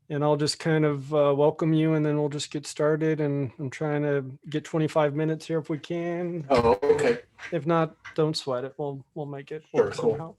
and I'll just kind of welcome you, and then we'll just get started. And I'm trying to get 25 minutes here if we can. Oh, okay. If not, don't sweat it. We'll make it Sure, work cool. somehow.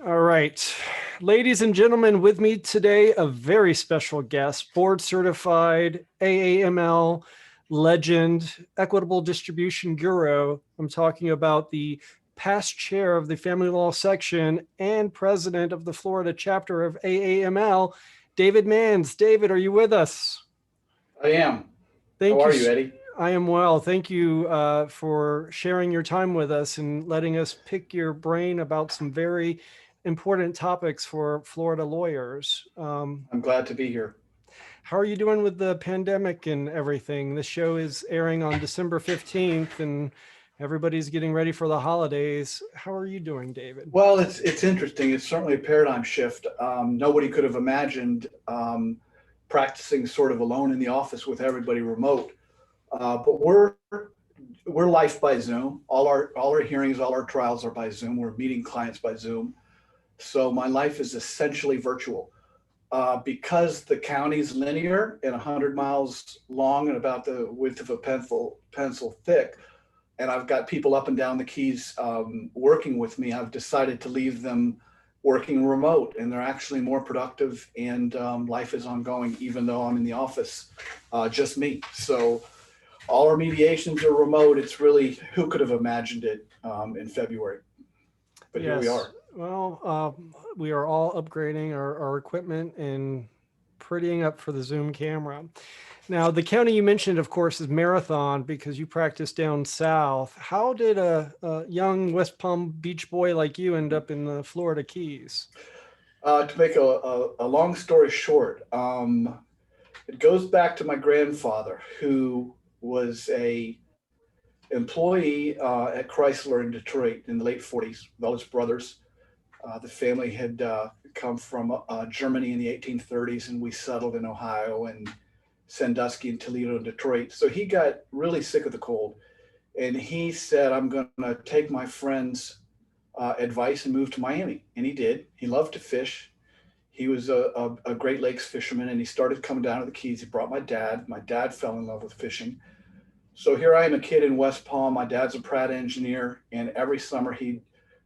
All right. Ladies and gentlemen, with me today, a very special guest, board certified AAML legend, Equitable Distribution Guru. I'm talking about the past chair of the Family Law Section and president of the Florida chapter of AAML, David Manz. David, are you with us? I am. How Thank you. are you, Eddie? I am well. Thank you for sharing your time with us and letting us pick your brain about some very important topics for Florida lawyers. I'm glad to be here. How are you doing with the pandemic and everything? This show is airing on December 15th, and everybody's getting ready for the holidays. How are you doing, David? Well, it's interesting. It's certainly a paradigm shift. Nobody could have imagined practicing sort of alone in the office with everybody remote. But we're life by Zoom. All our hearings, all our trials are by Zoom. We're meeting clients by Zoom. So my life is essentially virtual. Because the county's linear and 100 miles long and about the width of a pencil thick, and I've got people up and down the Keys working with me, I've decided to leave them working remote, and they're actually more productive, and life is ongoing, even though I'm in the office, just me. So all our mediations are remote. It's really, who could have imagined it in February? But here we Yes. are. Well, we are all upgrading our equipment and prettying up for the Zoom camera. Now, the county you mentioned, of course, is Marathon because you practice down south. How did a young West Palm Beach boy like you end up in the Florida Keys? To make a long story short, it goes back to my grandfather, who was a employee at Chrysler in Detroit in the late 40s with all his brothers. The family had come from Germany in the 1830s, and we settled in Ohio and Sandusky and Toledo and Detroit. So he got really sick of the cold, and he said, "I'm going to take my friend's advice and move to Miami." And he did. He loved to fish. He was a Great Lakes fisherman, and he started coming down to the Keys. He brought my dad. My dad fell in love with fishing. So here I am, a kid in West Palm. My dad's a Pratt engineer, and every summer he'd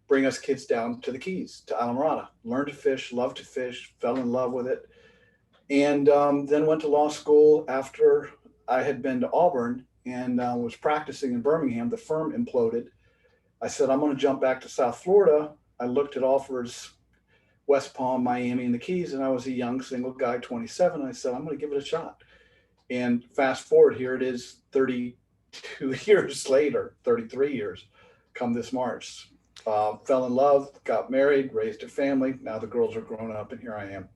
bring us kids down to the Keys, to Alamorada, learn to fish, love to fish, fell in love with it, and then went to law school after I had been to Auburn and was practicing in Birmingham. The firm imploded. I said, I'm going to jump back to South Florida. I looked at offers, West Palm, Miami, and the Keys, and I was a young single guy, 27. I said, I'm going to give it a shot. And fast forward, here it is 32 years later, 33 years, come this March. Fell in love, got married, raised a family. Now the girls are grown up, and here I am.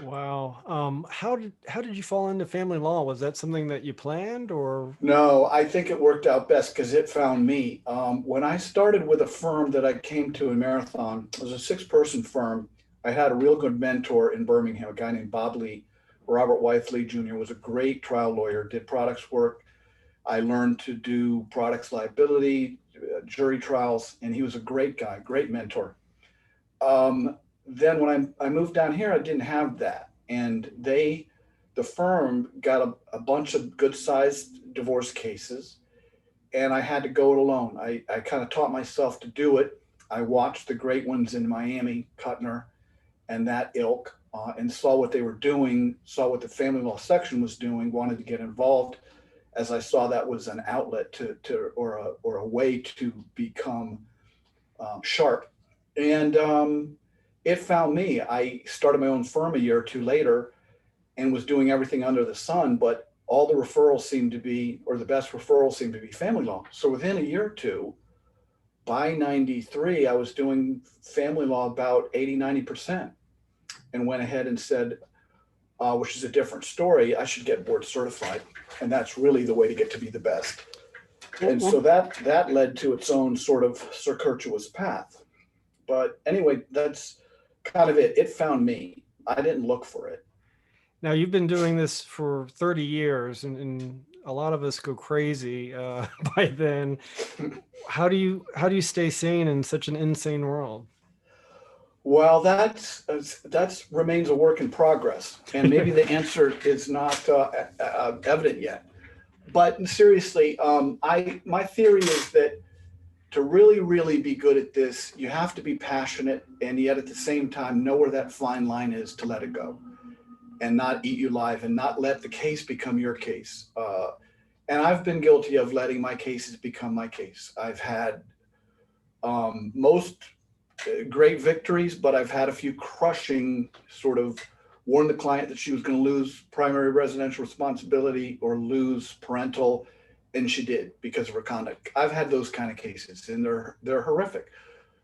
Wow. How did you fall into family law? Was that something that you planned or? No, I think it worked out best because it found me. When I started with a firm that I came to in Marathon, it was a 6-person firm. I had a real good mentor in Birmingham, a guy named Bob Lee. Robert Wythe Lee Jr. was a great trial lawyer, did products work. I learned to do products liability, jury trials, and he was a great guy, great mentor. Then when I moved down here, I didn't have that. And the firm got a bunch of good sized divorce cases, and I had to go it alone. I kind of taught myself to do it. I watched the great ones in Miami, Cutner, and that ilk, and saw what they were doing, saw what the family law section was doing, wanted to get involved, as I saw that was an outlet or a way to become sharp. And it found me. I started my own firm a year or two later and was doing everything under the sun, but all the referrals seemed to be, or the best referrals seemed to be family law. So within a year or two, by 93, I was doing family law about 80, 90%, and went ahead and said, which is a different story, I should get board certified. And that's really the way to get to be the best. And so that led to its own sort of circuitous path. But anyway, that's kind of it. It found me. I didn't look for it. Now you've been doing this for 30 years, and a lot of us go crazy by then. How do you stay sane in such an insane world? Well, that's remains a work in progress, and maybe the answer is not evident yet. But seriously, I my theory is that to really, really be good at this, you have to be passionate, and yet at the same time know where that fine line is to let it go and not eat you alive and not let the case become your case. And I've been guilty of letting my cases become my case. I've had most great victories, but I've had a few crushing sort of warn the client that she was going to lose primary residential responsibility or lose parental, and she did because of her conduct. I've had those kind of cases, and they're horrific.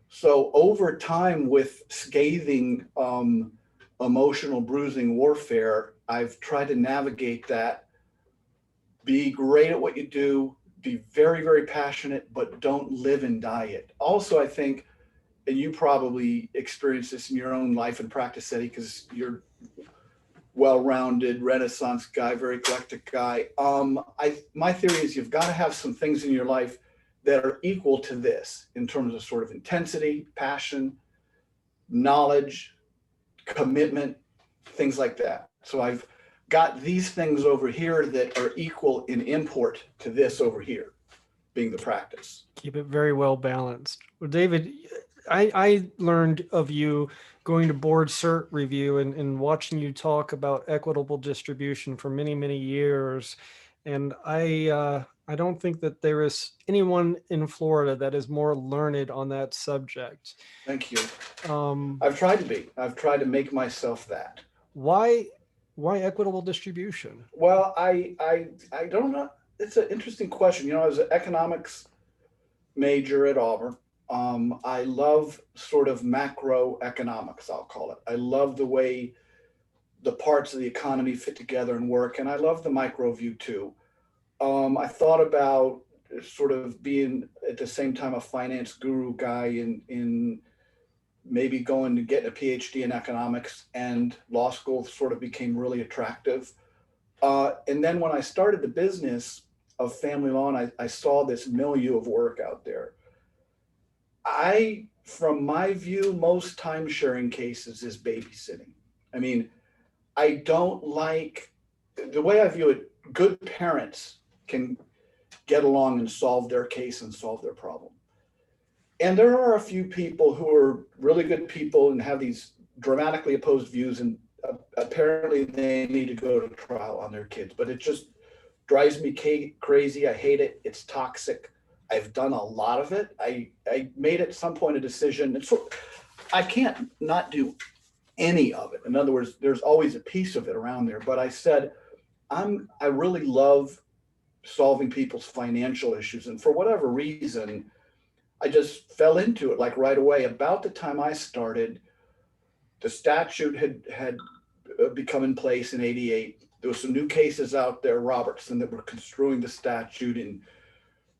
So over time, with scathing emotional bruising warfare, I've tried to navigate that. Be great at what you do. Be very, very passionate, but don't live and die it. Also, I think, and you probably experience this in your own life and practice, Eddie, because you're well-rounded Renaissance guy, very eclectic guy. My theory is you've got to have some things in your life that are equal to this in terms of sort of intensity, passion, knowledge, commitment, things like that. So I've got these things over here that are equal in import to this over here, being the practice. Keep it very well balanced. Well, David, I learned of you going to board cert review and watching you talk about equitable distribution for many, many years. And I don't think that there is anyone in Florida that is more learned on that subject. Thank you. Um, I've tried to be. I've tried to make myself that. why why equitable distribution? Well, I don't know. It's an interesting question. You know, I was an economics major at Auburn. I love sort of macroeconomics, I'll call it. I love the way the parts of the economy fit together and work, and I love the micro view too. I thought about sort of being at the same time a finance guru guy in maybe going to get a PhD in economics, and law school sort of became really attractive. And then when I started the business of family law, and I saw this milieu of work out there, from my view, most time sharing cases is babysitting. I mean, I don't like the way I view it. Good parents can get along and solve their case and solve their problem. And there are a few people who are really good people and have these dramatically opposed views, and apparently they need to go to trial on their kids. But it just drives me crazy. I hate it. It's toxic. I've done a lot of it. I made at some point a decision. And so I can't not do any of it. In other words, there's always a piece of it around there. But I said, I really love solving people's financial issues. And for whatever reason, I just fell into it like right away. About the time I started, the statute had become in place in '88. There were some new cases out there, Robertson, that were construing the statute and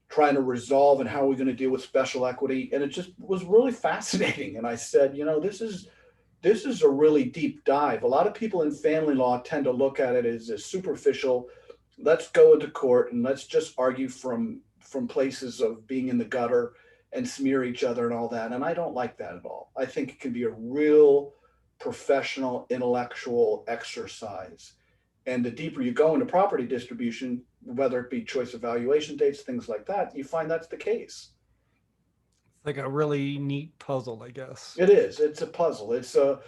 trying to resolve and how are we going to deal with special equity. And it just was really fascinating. And I said, you know, this is a really deep dive. A lot of people in family law tend to look at it as a superficial, let's go into court and let's just argue from places of being in the gutter and smear each other and all that. And I don't like that at all. I think it can be a real professional, intellectual exercise. And the deeper you go into property distribution, whether it be choice of valuation dates, things like that, you find that's the case. Like a really neat puzzle, I guess. It is. It's a puzzle. It's a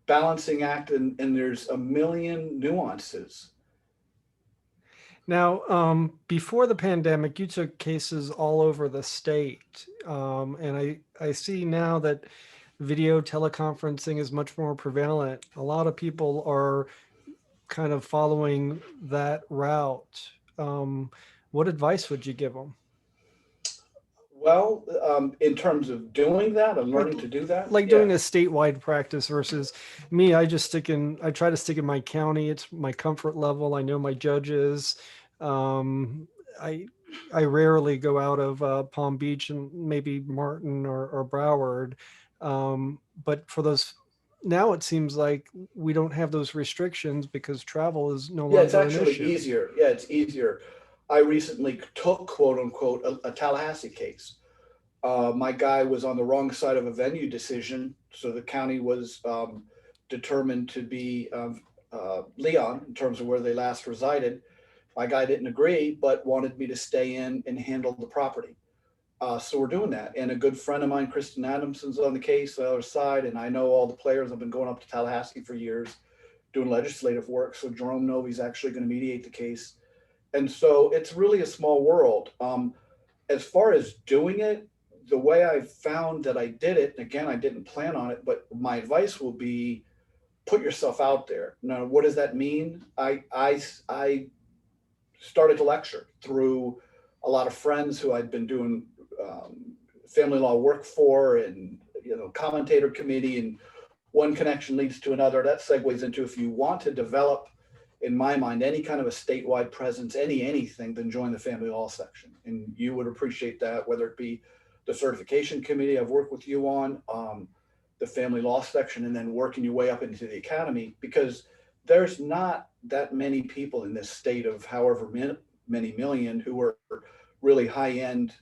balancing act, and there's a million nuances. Now, before the pandemic, you took cases all over the state. And I see now that video teleconferencing is much more prevalent. A lot of people are kind of following that route. What advice would you give them? Well, in terms of doing that and learning to do that, Like doing a statewide practice versus me, I try to stick in my county. It's my comfort level. I know my judges. I I rarely go out of Palm Beach and maybe Martin or Broward. But for those now, it seems like we don't have those restrictions because travel is no yeah, it's longer an actually issue. easier. Yeah, it's easier. I recently took, quote unquote, a Tallahassee case. My guy was on the wrong side of a venue decision, So the county was determined to be Leon in terms of where they last resided. My guy didn't agree, but wanted me to stay in and handle the property. So we're doing that. And a good friend of mine, Kristen Adamson's on the case, the other side, and I know all the players. I've been going up to Tallahassee for years doing legislative work. So Jerome Novi's actually going to mediate the case. And so it's really a small world. As far as doing it, the way I found that I did it, and again, I didn't plan on it, but my advice will be put yourself out there. Now, what does that mean? I started to lecture through a lot of friends who I'd been doing family law work for, and commentator committee, and one connection leads to another. That segues into, if you want to develop, in my mind, any kind of a statewide presence, anything, then join the family law section. And you would appreciate that, whether it be the certification committee I've worked with you on, the family law section, and then working your way up into the academy, because there's not that many people in this state of however many million who are really high-end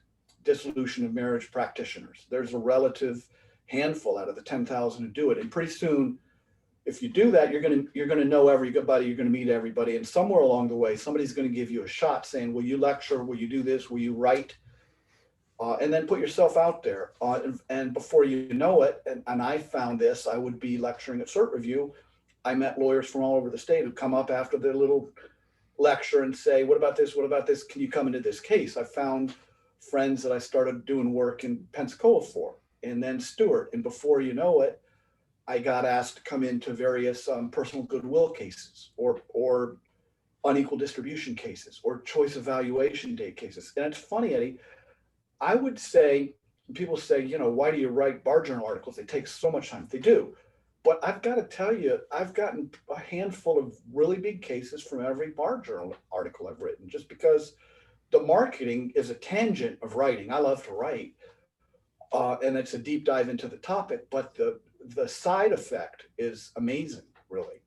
dissolution of marriage practitioners. There's a relative handful out of the 10,000 who do it. And pretty soon, if you do that, you're gonna know everybody, you're gonna meet everybody, and somewhere along the way, somebody's gonna give you a shot saying, will you lecture, will you do this, will you write? And then put yourself out there. And before you know it, and I found this, I would be lecturing at Cert Review. I met lawyers from all over the state who'd come up after their little lecture and say, what about this? What about this? Can you come into this case? I found friends that I started doing work in Pensacola for, and then Stewart. And before you know it, I got asked to come into various personal goodwill cases, or unequal distribution cases, or choice evaluation day cases. And it's funny, Eddie, I would say, people say, why do you write bar journal articles? They take so much time. They do. But I've got to tell you, I've gotten a handful of really big cases from every bar journal article I've written, just because the marketing is a tangent of writing. I love to write, and it's a deep dive into the topic, but the side effect is amazing, really.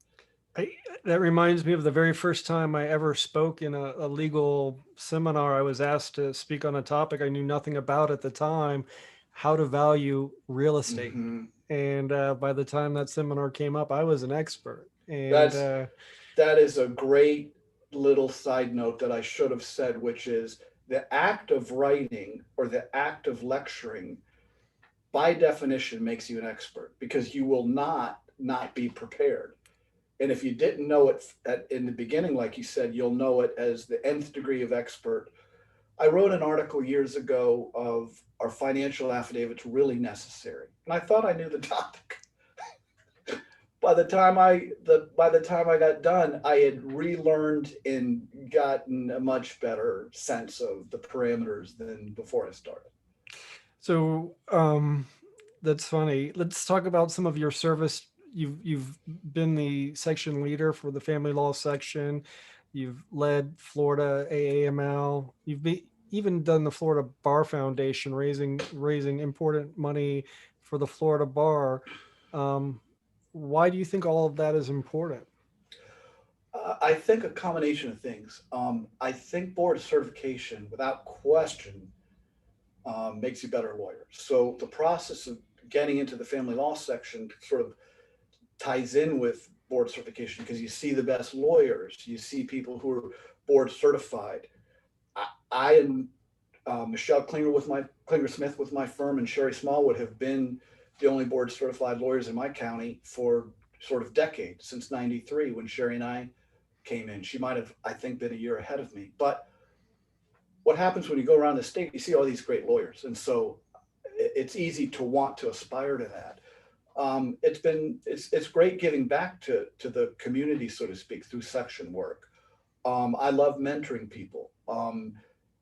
That reminds me of the very first time I ever spoke in a legal seminar. I was asked to speak on a topic I knew nothing about at the time, how to value real estate. Mm-hmm. And by the time that seminar came up, I was an expert. And that is a great little side note that I should have said, which is the act of writing or the act of lecturing, by definition, makes you an expert, because you will not be prepared. And if you didn't know it in the beginning, like you said, you'll know it as the nth degree of expert. I wrote an article years ago of, are financial affidavits really necessary? And I thought I knew the topic. By the time I got done, I had relearned and gotten a much better sense of the parameters than before I started. So that's funny. Let's talk about some of your service. You've been the section leader for the family law section. You've led Florida AAML. Even done the Florida Bar Foundation, raising important money for the Florida Bar. Why do you think all of that is important? I think a combination of things. I think board certification, without question, makes you a better lawyer. So the process of getting into the family law section sort of ties in with board certification, because you see the best lawyers, you see people who are board certified. I and Michelle Klinger Smith with my firm, and Sherry Smallwood have been the only board certified lawyers in my county for sort of decades, since '93 when Sherry and I came in. She might have, I think, been a year ahead of me. But what happens when you go around the state, you see all these great lawyers. And so it's easy to want to aspire to that. It's great giving back to the community, so to speak, through section work. I love mentoring people.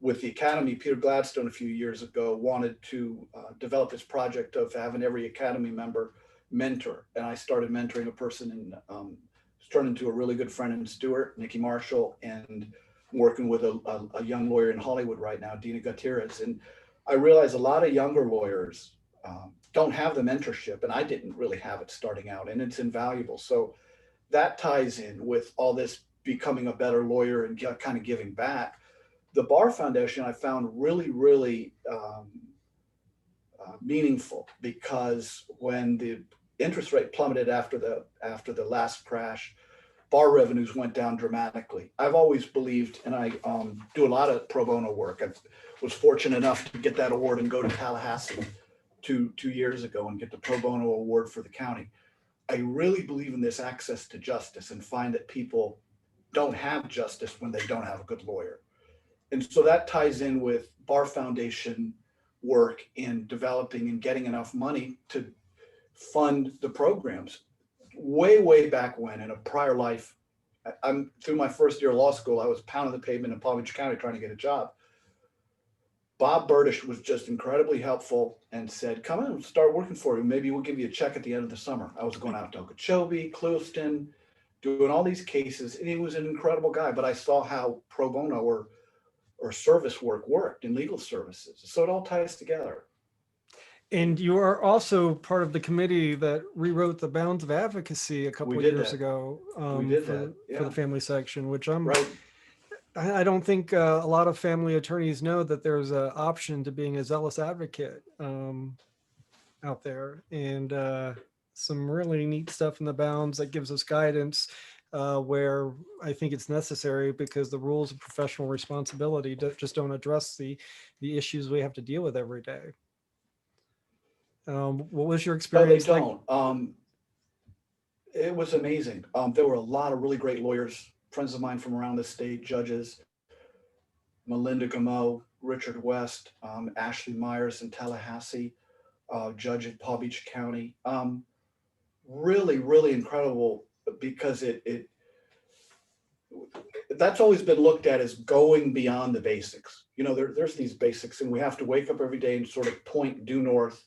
With the Academy, Peter Gladstone a few years ago wanted to develop this project of having every Academy member mentor. And I started mentoring a person, and it's turned into a really good friend in Stewart, Nikki Marshall, and working with a young lawyer in Hollywood right now, Dina Gutierrez. And I realized a lot of younger lawyers don't have the mentorship, and I didn't really have it starting out, and it's invaluable. So that ties in with all this becoming a better lawyer and kind of giving back. The Bar Foundation I found really meaningful, because when the interest rate plummeted after the last crash, bar revenues went down dramatically. I've always believed, and I do a lot of pro bono work. I was fortunate enough to get that award and go to Tallahassee two years ago and get the pro bono award for the county. I really believe in this access to justice, and find that people don't have justice when they don't have a good lawyer. And so that ties in with Bar Foundation work in developing and getting enough money to fund the programs. Way back when, in a prior life, I'm through my first year of law school, I was pounding the pavement in Palm Beach County trying to get a job. Bob Burdish was just incredibly helpful and said, come in, start working for you. Maybe we'll give you a check at the end of the summer. I was going out to Okeechobee, Clewiston, doing all these cases. And he was an incredible guy, but I saw how pro bono or service work worked in legal services. So it all ties together. And you are also part of the committee that rewrote the Bounds of Advocacy a couple of years ago for the family section, which I'm right. I don't think a lot of family attorneys know that there's an option to being a zealous advocate out there, and some really neat stuff in the Bounds that gives us guidance where I think it's necessary, because the rules of professional responsibility just don't address the issues we have to deal with every day. What was your experience? No, they don't. It was amazing. There were a lot of really great lawyers, friends of mine from around the state, judges, Melinda Gameau, Richard West, Ashley Myers in Tallahassee, judge at Palm Beach County. Really incredible, because that's always been looked at as going beyond the basics. There's these basics, and we have to wake up every day and sort of point due north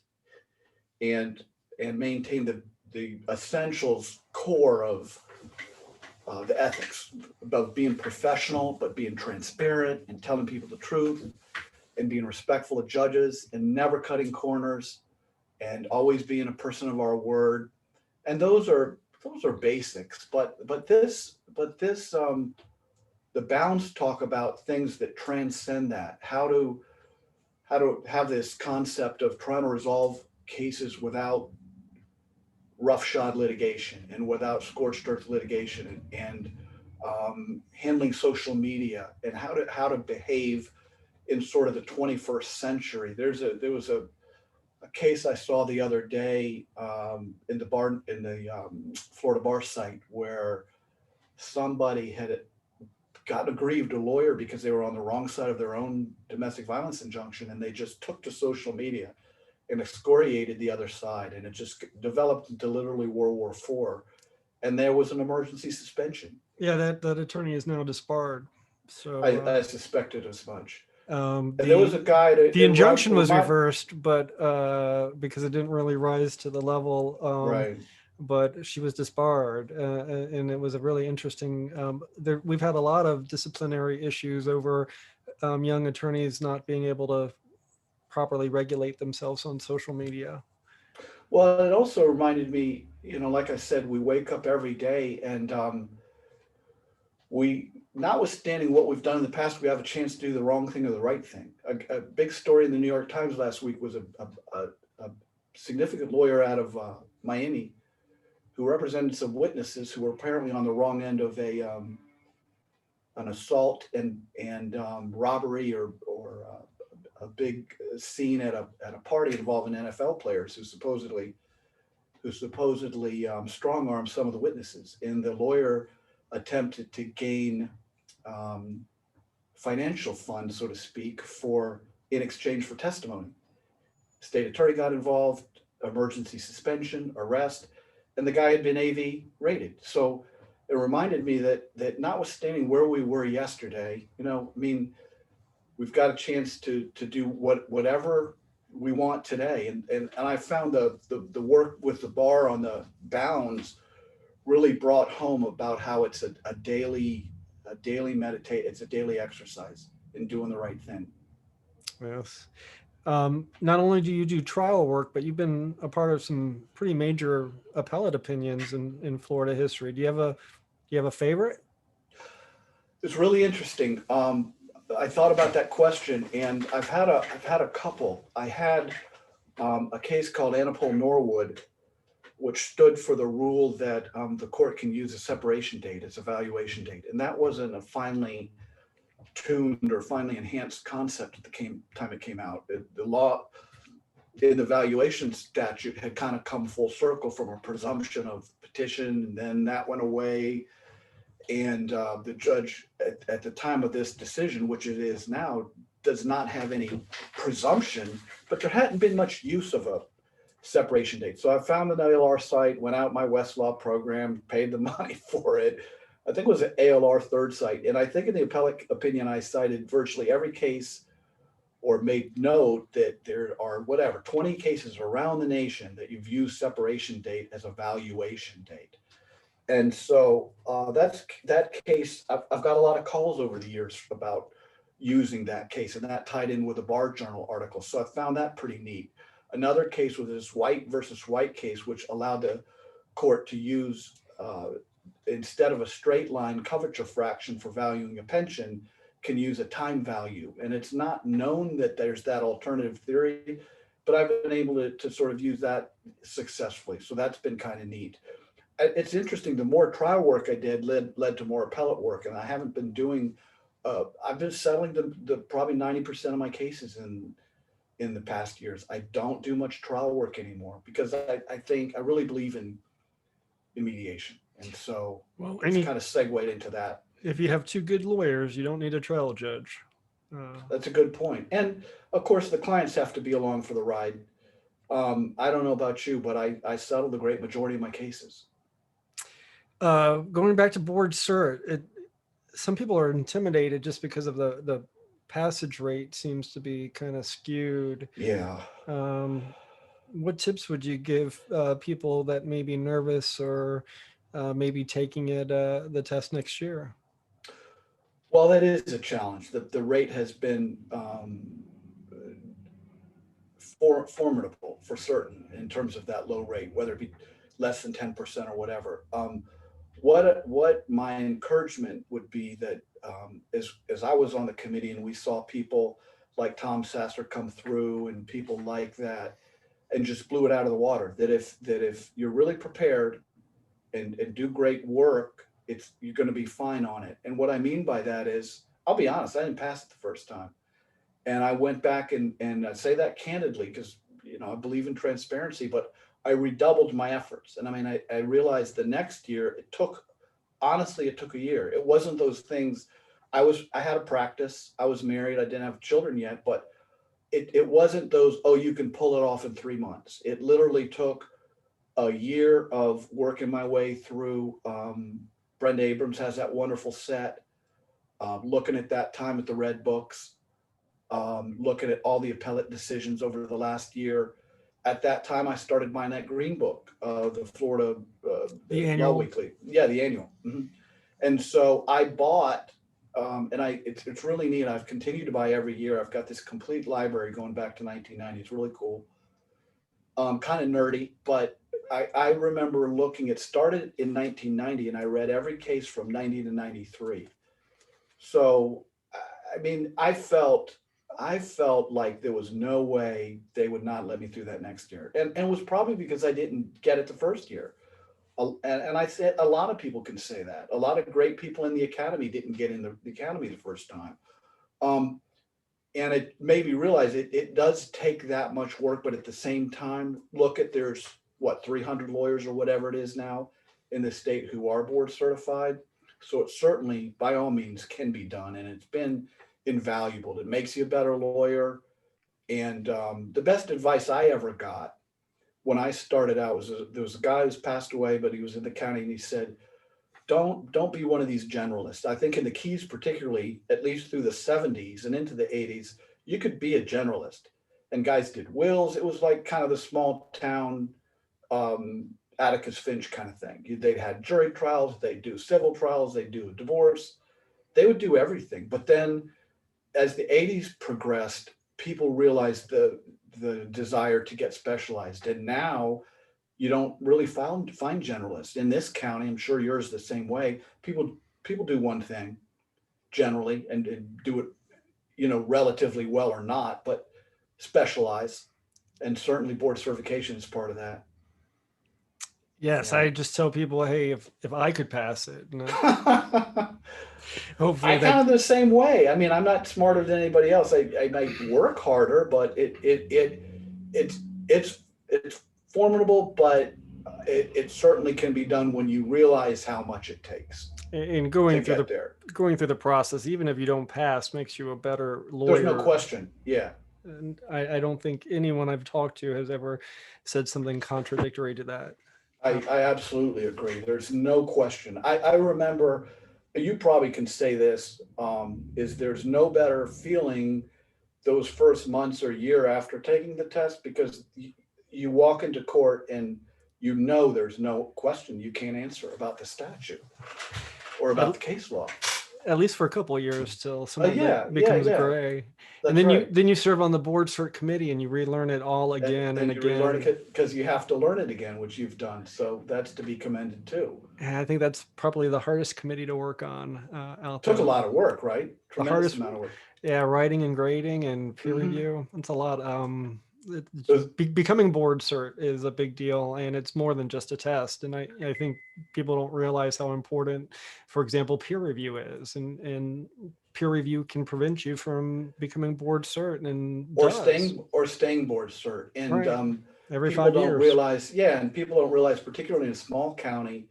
and maintain the essentials core of the ethics about being professional, but being transparent and telling people the truth, and being respectful of judges, and never cutting corners, and always being a person of our word. And those are basics. But the Bounds talk about things that transcend that. How to have this concept of trying to resolve cases without roughshod litigation and without scorched earth litigation, and handling social media, and how to behave in sort of the 21st century. There was a case I saw the other day in the Florida bar site, where somebody had gotten aggrieved a lawyer because they were on the wrong side of their own domestic violence injunction, and they just took to social media and excoriated the other side, and it just developed into literally World War IV, and there was an emergency suspension. Yeah, that attorney is now disbarred. So I suspected as much. There was a guy the injunction was reversed, but because it didn't really rise to the level, right. But she was disbarred, and it was a really interesting. We've had a lot of disciplinary issues over young attorneys not being able to properly regulate themselves on social media. Well, it also reminded me, like I said, we wake up every day, and we, notwithstanding what we've done in the past, we have a chance to do the wrong thing or the right thing. A big story in the New York Times last week was a significant lawyer out of Miami who represented some witnesses who were apparently on the wrong end of an assault and robbery or a big scene at a party involving NFL players who supposedly strong-armed some of the witnesses. And the lawyer attempted to gain financial funds, so to speak, in exchange for testimony. State attorney got involved, emergency suspension, arrest, and the guy had been AV rated. So it reminded me that notwithstanding where we were yesterday, we've got a chance to do whatever we want today. And I found the work with the bar on the Bounds really brought home about how it's a daily it's a daily exercise in doing the right thing. Yes. Not only do you do trial work, but you've been a part of some pretty major appellate opinions in Florida history. Do you have a favorite? It's really interesting. I thought about that question, and I've had a couple. I had a case called Anapole Norwood, which stood for the rule that the court can use a separation date as a valuation date. And that wasn't a finely tuned or finely enhanced concept at the time it came out. The law in the valuation statute had kind of come full circle from a presumption of petition, and then that went away. And the judge at the time of this decision, which it is now, does not have any presumption, but there hadn't been much use of a separation date. So I found an ALR site, went out my Westlaw program, paid the money for it. I think it was an ALR third site. And I think in the appellate opinion, I cited virtually every case or made note that there are 20 cases around the nation that you've used separation date as a valuation date. And so that case, I've got a lot of calls over the years about using that case, and that tied in with a Bar Journal article. So I found that pretty neat. Another case was this White versus White case, which allowed the court to use, instead of a straight line coverture fraction for valuing a pension, can use a time value. And it's not known that there's that alternative theory, but I've been able to sort of use that successfully. So that's been kind of neat. It's interesting, the more trial work I did led to more appellate work, and I haven't been doing, I've been settling the probably 90% of my cases in the past years. I don't do much trial work anymore because I think I really believe in mediation. And so it's kind of segued into that. If you have two good lawyers, you don't need a trial judge. That's a good point. And of course, the clients have to be along for the ride. I don't know about you, but I settled the great majority of my cases. Going back to board cert, some people are intimidated just because of the passage rate seems to be kind of skewed. Yeah. What tips would you give people that may be nervous or maybe taking it the test next year? Well, that is a challenge. The rate has been formidable for certain in terms of that low rate, whether it be less than 10% or whatever. What my encouragement would be that as I was on the committee and we saw people like Tom Sasser come through and people like that and just blew it out of the water, that if you're really prepared and do great work, you're going to be fine on it. And what I mean by that is, I'll be honest, I didn't pass it the first time. And I went back and I say that candidly because, I believe in transparency, but I redoubled my efforts. And I mean, I realized the next year it took a year. It wasn't those things. I had a practice. I was married. I didn't have children yet, but it wasn't those, oh, you can pull it off in 3 months. It literally took a year of working my way through. Brenda Abrams has that wonderful set, looking at that time at the Red Books, looking at all the appellate decisions over the last year. At that time, I started buying that green book, the Florida the annual Law Weekly. Yeah, the annual. Mm-hmm. And so I bought, and it's really neat. I've continued to buy every year. I've got this complete library going back to 1990. It's really cool. Kind of nerdy, but I remember looking. It started in 1990, and I read every case from 90 to 93. So, I mean, I felt like there was no way they would not let me through that next year. And it was probably because I didn't get it the first year. And I said, a lot of people can say that. A lot of great people in the academy didn't get in the academy the first time. And it made me realize it does take that much work, but at the same time, look at there's 300 lawyers or whatever it is now in the state who are board certified. So it certainly, by all means, can be done. And it's been invaluable. It makes you a better lawyer. And the best advice I ever got when I started out was there was a guy who's passed away, but he was in the county, and he said, don't be one of these generalists. I think in the Keys, particularly, at least through the 70s and into the 80s, you could be a generalist. And guys did wills. It was like kind of the small town Atticus Finch kind of thing. They had jury trials, they do civil trials, they do a divorce. They would do everything. But then as the 80s progressed, people realized the desire to get specialized. And now you don't really find generalists in this county. I'm sure yours the same way. People do one thing generally and do it, relatively well or not, but specialize. And certainly board certification is part of that. Yes, Yeah. I just tell people, hey, if I could pass it, hopefully I kind that of the same way. I mean, I'm not smarter than anybody else. I might work harder, but it's it's formidable, but it certainly can be done when you realize how much it takes in to get there. going through the process, even if you don't pass, makes you a better There's no lawyer. question. Yeah. And I don't think anyone I've talked to has ever said something contradictory to that. I absolutely agree. There's no question. I remember, you probably can say this, is there's no better feeling those first months or year after taking the test because you walk into court and you know there's no question you can't answer about the statute or about the case law. At least for a couple of years till some of Yeah, it yeah, becomes yeah. gray. And That's right. then you serve on the board cert committee and you relearn it all again and And you relearn again. it because you have to learn it again, which you've done. So that's to be commended too. And I think that's probably the hardest committee to work on out Took a there. lot of work, right? The Tremendous hardest, amount of work. yeah, writing and grading and peer Mhm. review. It's a lot. Those- Becoming board cert is a big deal, and it's more than just a test. And I think people don't realize how important, for example, peer review is, and peer review can prevent you from becoming board cert, and or does. staying board cert. And Right. Every people 5 don't years. realize, yeah, and people don't realize, particularly in a small county,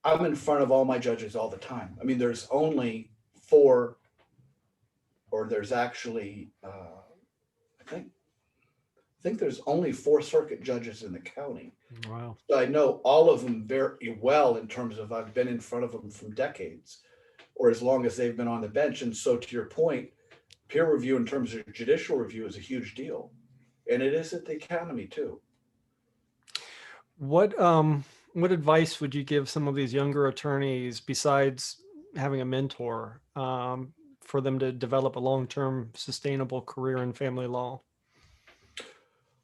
I'm in front of all my judges all the time. I mean, there's only four, or there's actually, I think there's only four circuit judges in the county. Wow. So I know all of them very well in terms of I've been in front of them from decades, or as long as they've been on the bench. And so, to your point, peer review in terms of judicial review is a huge deal, and it is at the academy too. What advice would you give some of these younger attorneys besides having a mentor for them to develop a long-term sustainable career in family law?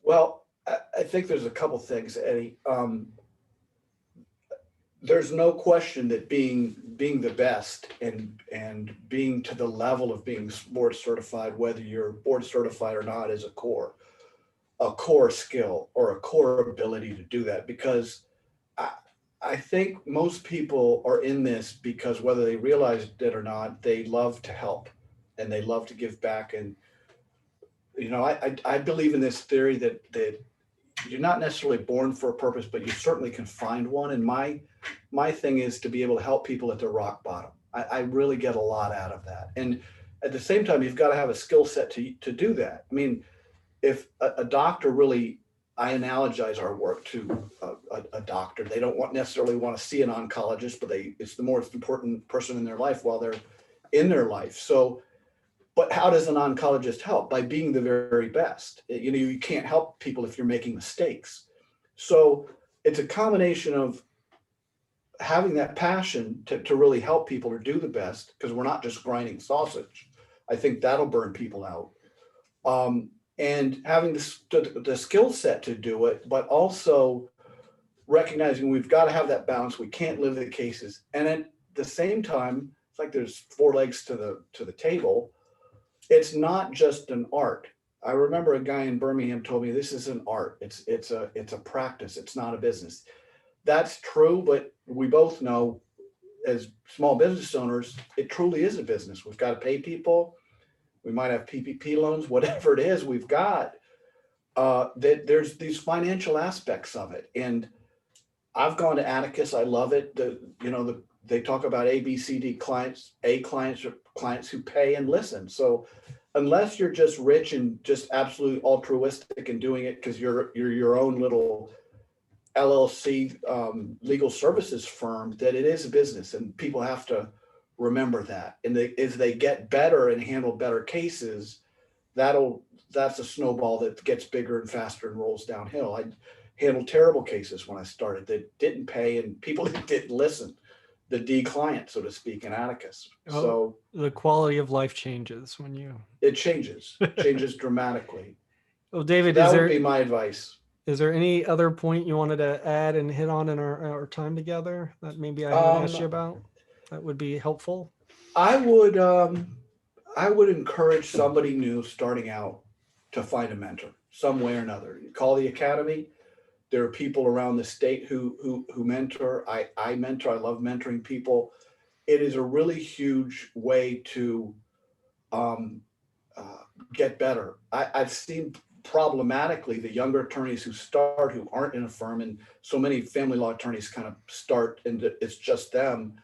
Well, I think there's a couple things, Eddie. There's no question that being the best and being to the level of being board certified, whether you're board certified or not, is a core skill or a core ability to do that. Because I, I think most people are in this because whether they realize it or not, they love to help and they love to give back. And I believe in this theory that you're not necessarily born for a purpose, but you certainly can find one. And my thing is to be able to help people at their rock bottom. I really get a lot out of that. And at the same time, you've got to have a skill set to do that. I mean, if a doctor really, I analogize our work to a doctor. They don't necessarily want to see an oncologist, but it's the most important person in their life while they're in their life. So, but how does an oncologist help? By being the very best. You can't help people if you're making mistakes. So it's a combination of having that passion to really help people or do the best, because we're not just grinding sausage. I think that'll burn people out. And having the skill set to do it, but also recognizing we've got to have that balance. We can't live the cases. And at the same time, it's like there's four legs to the table. It's not just an art. I remember a guy in Birmingham told me this is an art. It's a practice. It's not a business. That's true, but we both know as small business owners, it truly is a business. We've got to pay people. We might have PPP loans, whatever it is we've got. That there's these financial aspects of it. And I've gone to Atticus. I love it. They talk about A, B, C, D clients. A clients are clients who pay and listen. So unless you're just rich and just absolutely altruistic and doing it because you're your own little LLC legal services firm, that it is a business, and people have to remember that. And as they get better and handle better cases, that's a snowball that gets bigger and faster and rolls downhill. I handled terrible cases when I started that didn't pay and people that didn't listen. The D client, so to speak, in Atticus. So the quality of life changes when you. it changes dramatically. Well, David, So that would be my advice. Is there any other point you wanted to add and hit on in our time together that maybe I haven't asked you about that would be helpful? I would encourage somebody new starting out to find a mentor. some way or another. You call the academy. There are people around the state who mentor. I mentor. I love mentoring people. It is a really huge way to um, uh, get better. I've seen problematically the younger attorneys who start who aren't in a firm, and so many family law attorneys kind of start and it's just them.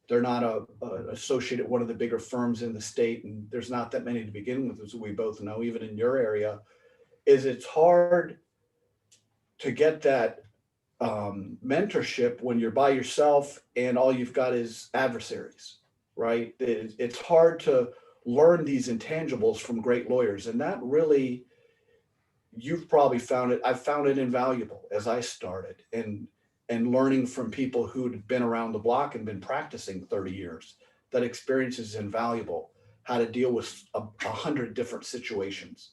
They're not associated at one of the bigger firms in the state, and there's not that many to begin with, as we both know, even in your area. Is it's hard to get that mentorship when you're by yourself and all you've got is adversaries, right? It's hard to learn these intangibles from great lawyers, and that really, you've probably found it. I've found it invaluable as I started, and learning from people who'd been around the block and been practicing 30 years. That experience is invaluable. How to deal with 100 different situations.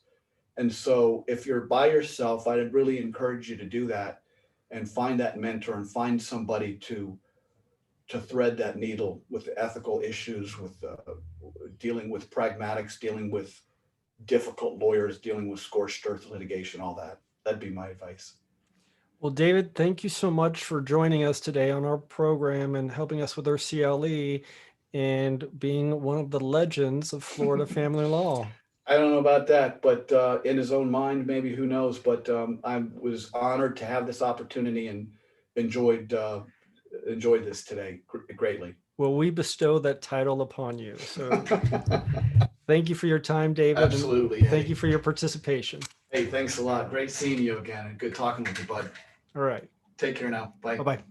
And so if you're by yourself, I'd really encourage you to do that and find that mentor and find somebody to thread that needle with the ethical issues, with dealing with pragmatics, dealing with difficult lawyers, dealing with scorched earth litigation, all that. That'd be my advice. Well, David, thank you so much for joining us today on our program and helping us with our CLE and being one of the legends of Florida family law. I don't know about that, but in his own mind, maybe, who knows? But I was honored to have this opportunity and enjoyed this today greatly. Well, we bestow that title upon you. So thank you for your time, David. Absolutely. And thank you for your participation. Hey, thanks a lot. Great seeing you again, and good talking with you, bud. All right. Take care now. Bye. Bye-bye.